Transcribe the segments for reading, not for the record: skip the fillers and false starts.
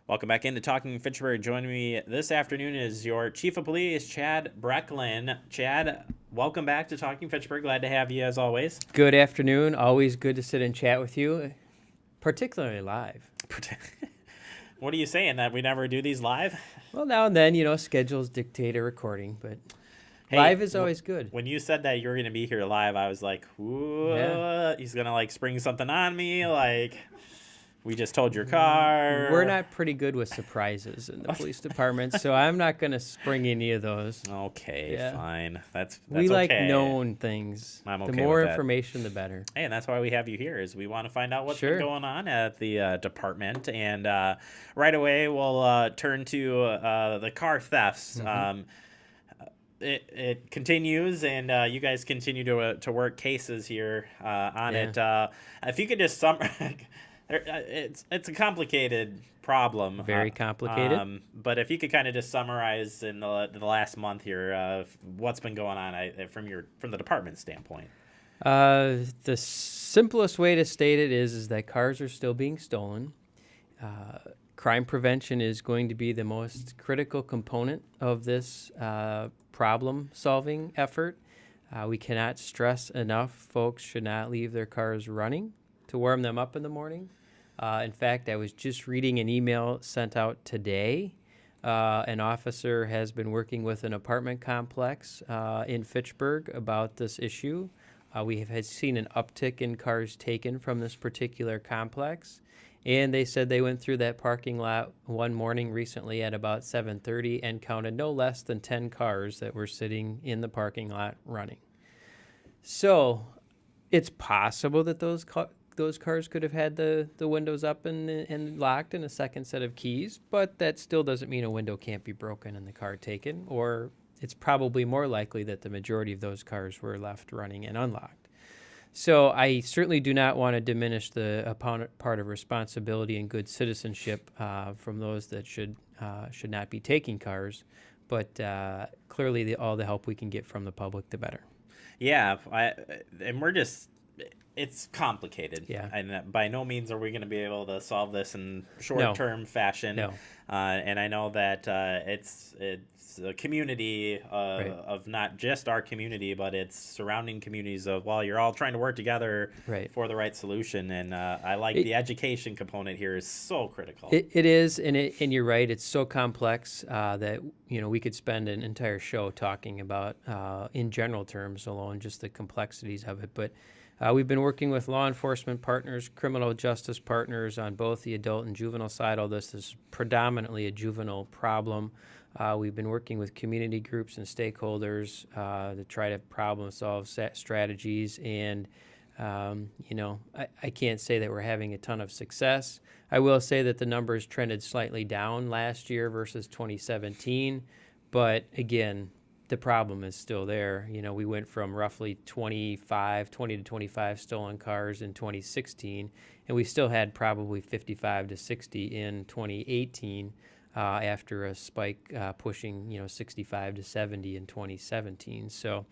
Welcome back into Talking Fitchburg. Joining me this afternoon is your Chief of Police, Chad Brecklin. Chad, welcome back to Talking Fitchburg. Glad to have you as always. Good afternoon. Always good to sit and chat with you, particularly live. What are you saying, that we never do these live? Well, now and then, schedules dictate a recording, but Hey, live is always good. When you said that you were going to be here live, I was like, Yeah. he's going to spring something on me. We just told your car. We're not pretty good with surprises in the police department, so I'm not going to spring any of those. Okay, Yeah. Fine. That's We like okay. known things. I'm okay The more with that. information, the better. Hey, and that's why we have you here, is we want to find out what's been Sure. going on at the department. And right away, we'll turn to the car thefts. It continues, and you guys continue to work cases here on it. If you could just it's a complicated problem. Very complicated. But if you could kind of just summarize in the last month here what's been going on from the department standpoint. The simplest way to state it is that cars are still being stolen. Crime prevention is going to be the most critical component of this problem-solving effort. We cannot stress enough, folks should not leave their cars running to warm them up in the morning. In fact, I was just reading an email sent out today. An officer has been working with an apartment complex in Fitchburg about this issue. We have had seen an uptick in cars taken from this particular complex. And they said they went through that parking lot one morning recently at about 7:30 and counted no less than 10 cars that were sitting in the parking lot running. So it's possible that those cars could have had the windows up and locked and a second set of keys, but that still doesn't mean a window can't be broken and the car taken, or it's probably more likely that the majority of those cars were left running and unlocked. So I certainly do not want to diminish the part of responsibility and good citizenship from those that should not be taking cars, but clearly all the help we can get from the public, the better. Yeah, it's complicated. Yeah. And by no means are we going to be able to solve this in short-term fashion. No. And I know that it's a community Right. of not just our community, but it's surrounding communities of, well, you're all trying to work together Right. for the right solution. And I like the education component here is so critical. It is, and you're right. It's so complex that we could spend an entire show talking about, in general terms alone, just the complexities of it. But we've been working with law enforcement partners, criminal justice partners on both the adult and juvenile side. All this is predominantly a juvenile problem. We've been working with community groups and stakeholders to try to problem solve strategies. And, I can't say that we're having a ton of success. I will say that the numbers trended slightly down last year versus 2017. But again, the problem is still there. We went from roughly 20 to 25 stolen cars in 2016, and we still had probably 55 to 60 in 2018 after a spike pushing 65 to 70 in 2017. So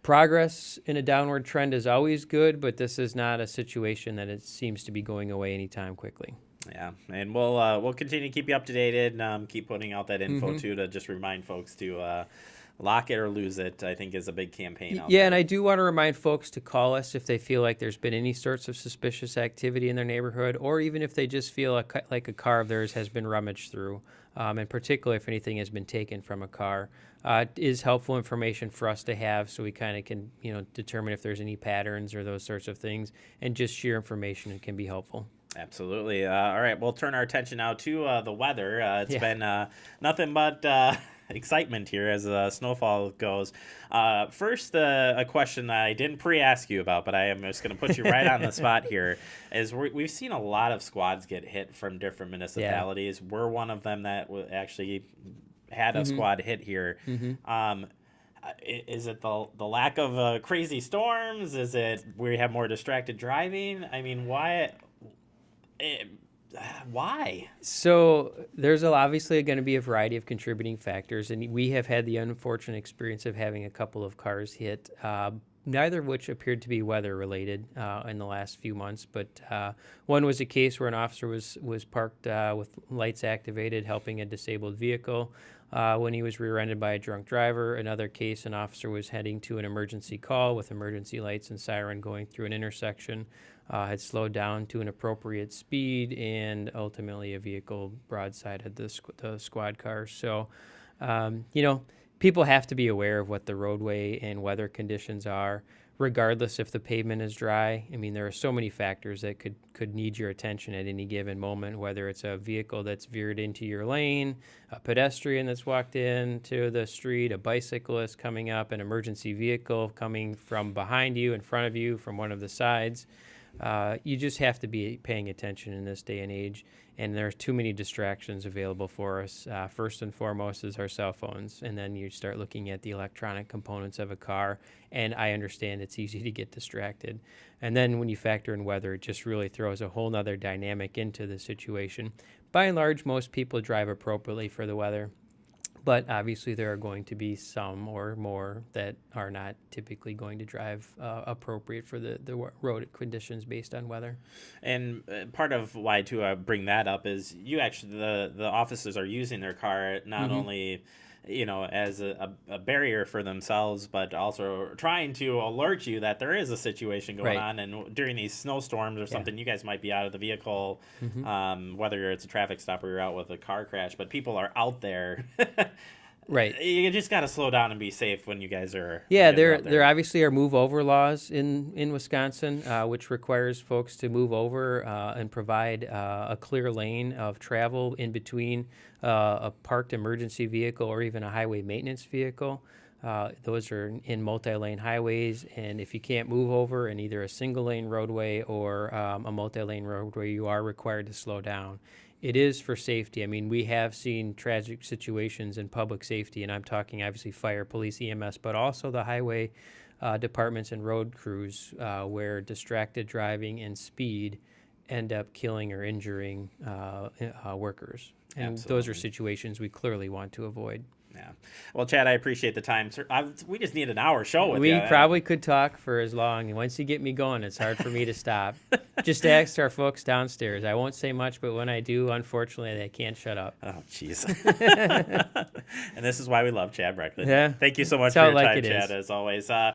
progress in a downward trend is always good, but this is not a situation that it seems to be going away anytime quickly. Yeah, and we'll continue to keep you up to date and keep putting out that info too, to just remind folks to lock it or lose it, I think, is a big campaign out there. And I do want to remind folks to call us if they feel like there's been any sorts of suspicious activity in their neighborhood, or even if they just feel like a car of theirs has been rummaged through, and particularly if anything has been taken from a car. It is helpful information for us to have, so we kind of can determine if there's any patterns or those sorts of things, and just sheer information can be helpful. Absolutely. All right, we'll turn our attention now to the weather. It's been nothing but excitement here as snowfall goes. First, a question that I didn't pre-ask you about, but I am just going to put you right on the spot here, is we've seen a lot of squads get hit from different municipalities. Yeah. We're one of them that actually had a squad hit here. Is it the lack of crazy storms? Is it we have more distracted driving? I mean, why? So there's obviously going to be a variety of contributing factors, and we have had the unfortunate experience of having a couple of cars hit. neither of which appeared to be weather related in the last few months. But one was a case where an officer was parked with lights activated, helping a disabled vehicle when he was rear-ended by a drunk driver. Another case, an officer was heading to an emergency call with emergency lights and siren going through an intersection, had slowed down to an appropriate speed, and ultimately a vehicle broadsided the squad car. So, people have to be aware of what the roadway and weather conditions are, regardless if the pavement is dry. I mean, there are so many factors that could need your attention at any given moment, whether it's a vehicle that's veered into your lane, a pedestrian that's walked into the street, a bicyclist coming up, an emergency vehicle coming from behind you, in front of you, from one of the sides. You just have to be paying attention in this day and age, and there are too many distractions available for us. First and foremost is our cell phones, and then you start looking at the electronic components of a car, and I understand it's easy to get distracted. And then when you factor in weather, it just really throws a whole nother dynamic into the situation. By and large, most people drive appropriately for the weather. But obviously, there are going to be some or more that are not typically going to drive appropriate for the road conditions based on weather. And part of why to bring that up is you actually the officers are using their car not only as a barrier for themselves, but also trying to alert you that there is a situation going on. And during these snowstorms or something, you guys might be out of the vehicle, whether it's a traffic stop or you're out with a car crash, but people are out there. Right. You just got to slow down and be safe when you guys are. Yeah, there obviously are move over laws in Wisconsin, which requires folks to move over and provide a clear lane of travel in between a parked emergency vehicle or even a highway maintenance vehicle. Those are in multi-lane highways, and if you can't move over in either a single-lane roadway or a multi-lane roadway, you are required to slow down. It is for safety. I mean, we have seen tragic situations in public safety, and I'm talking obviously fire, police, EMS, but also the highway departments and road crews where distracted driving and speed end up killing or injuring workers. And Absolutely. Those are situations we clearly want to avoid. Yeah. Well, Chad, I appreciate the time. We just need an hour show with you. We probably could talk for as long. And once you get me going, it's hard for me to stop. Just ask our folks downstairs. I won't say much, but when I do, unfortunately, they can't shut up. Oh, jeez. And this is why we love Chad Brecklins. Yeah. Thank you so much for your time, Chad, is. as always.